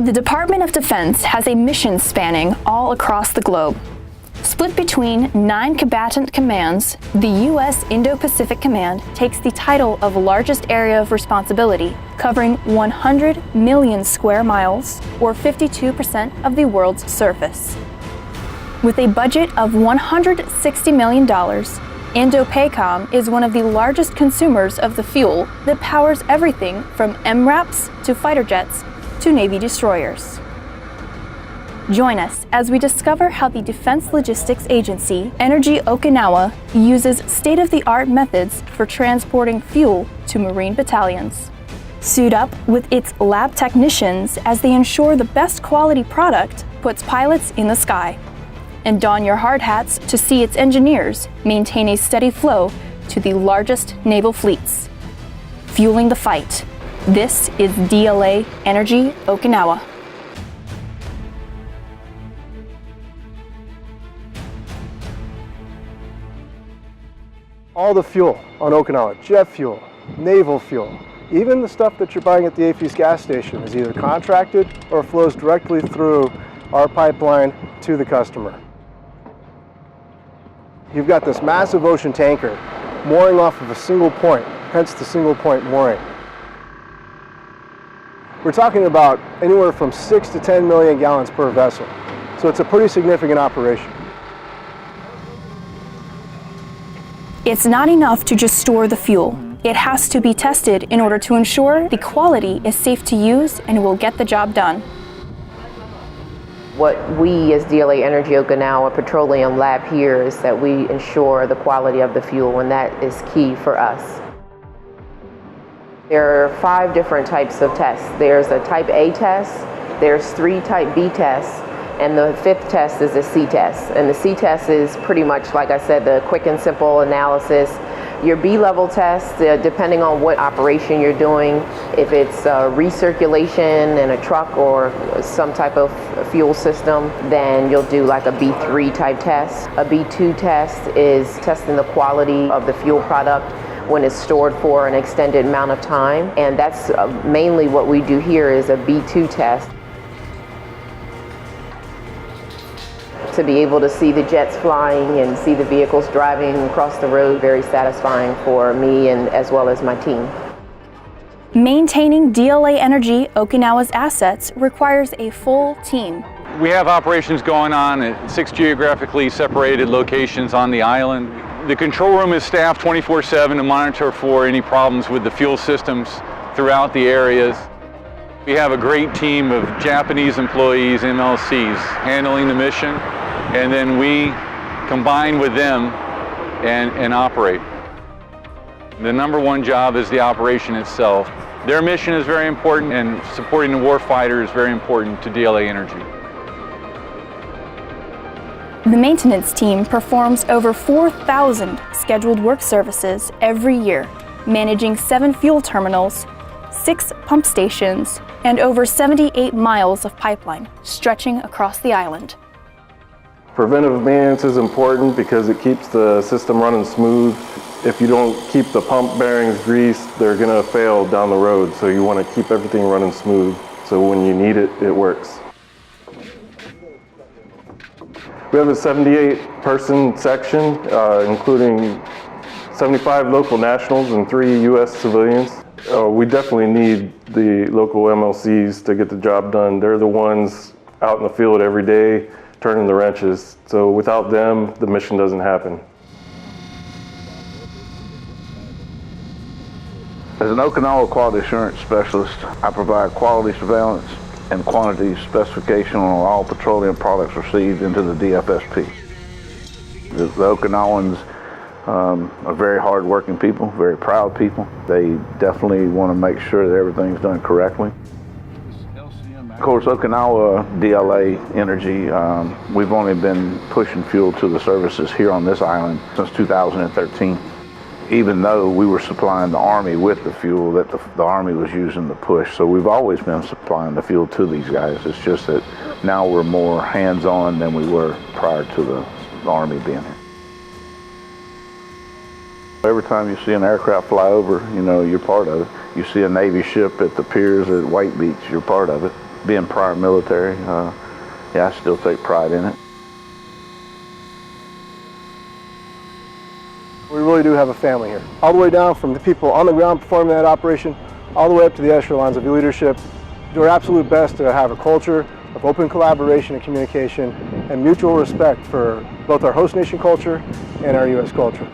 The Department of Defense has a mission spanning all across the globe. Split between 9 combatant commands, the U.S. Indo-Pacific Command takes the title of largest area of responsibility, covering 100 million square miles, or 52% of the world's surface. With a budget of $160 million, Indo-PACOM is one of the largest consumers of the fuel that powers everything from MRAPs to fighter jets to Navy destroyers. Join us as we discover how the Defense Logistics Agency, Energy Okinawa, uses state-of-the-art methods for transporting fuel to Marine battalions. Suit up with its lab technicians as they ensure the best quality product puts pilots in the sky. And don your hard hats to see its engineers maintain a steady flow to the largest naval fleets. Fueling the fight. This is DLA Energy Okinawa. All the fuel on Okinawa, jet fuel, naval fuel, even the stuff that you're buying at the AFES gas station is either contracted or flows directly through our pipeline to the customer. You've got this massive ocean tanker mooring off of a single point, hence the single point mooring. We're talking about anywhere from 6 to 10 million gallons per vessel, so it's a pretty significant operation. It's not enough to just store the fuel. It has to be tested in order to ensure the quality is safe to use and will get the job done. What we as DLA Energy Okinawa Petroleum Lab here is that we ensure the quality of the fuel, and that is key for us. There are 5 different types of tests. There's a type A test, there's 3 type B tests, and the 5th test is a C test. And the C test is pretty much, like I said, the quick and simple analysis. Your B-level test, depending on what operation you're doing, if it's recirculation in a truck or some type of fuel system, then you'll do like a B3 type test. A B2 test is testing the quality of the fuel product when it's stored for an extended amount of time. And that's mainly what we do here is a B2 test. To be able to see the jets flying and see the vehicles driving across the road, very satisfying for me and as well as my team. Maintaining DLA Energy Okinawa's assets requires a full team. We have operations going on at 6 geographically separated locations on the island. The control room is staffed 24/7 to monitor for any problems with the fuel systems throughout the areas. We have a great team of Japanese employees, MLCs, handling the mission, and then we combine with them and operate. The number one job is the operation itself. Their mission is very important, and supporting the warfighter is very important to DLA Energy. The maintenance team performs over 4,000 scheduled work services every year, managing 7 fuel terminals, 6 pump stations, and over 78 miles of pipeline stretching across the island. Preventive maintenance is important because it keeps the system running smooth. If you don't keep the pump bearings greased, they're going to fail down the road. So you want to keep everything running smooth so when you need it, it works. We have a 78-person section, including 75 local nationals and 3 U.S. civilians. We definitely need the local MLCs to get the job done. They're the ones out in the field every day turning the wrenches. So without them, the mission doesn't happen. As an Okinawa quality assurance specialist, I provide quality surveillance and quantity specification on all petroleum products received into the DFSP. The Okinawans are very hard-working people, very proud people. They definitely want to make sure that everything's done correctly. Of course, Okinawa DLA Energy, we've only been pushing fuel to the services here on this island since 2013. Even though we were supplying the Army with the fuel that the Army was using to push. So we've always been supplying the fuel to these guys. It's just that now we're more hands-on than we were prior to the Army being here. Every time you see an aircraft fly over, you know, you're part of it. You see a Navy ship at the piers at White Beach, you're part of it. being prior military, yeah, I still take pride in it. We really do have a family here. All the way down from the people on the ground performing that operation, all the way up to the echelons of leadership. Do our absolute best to have a culture of open collaboration and communication and mutual respect for both our host nation culture and our U.S. culture.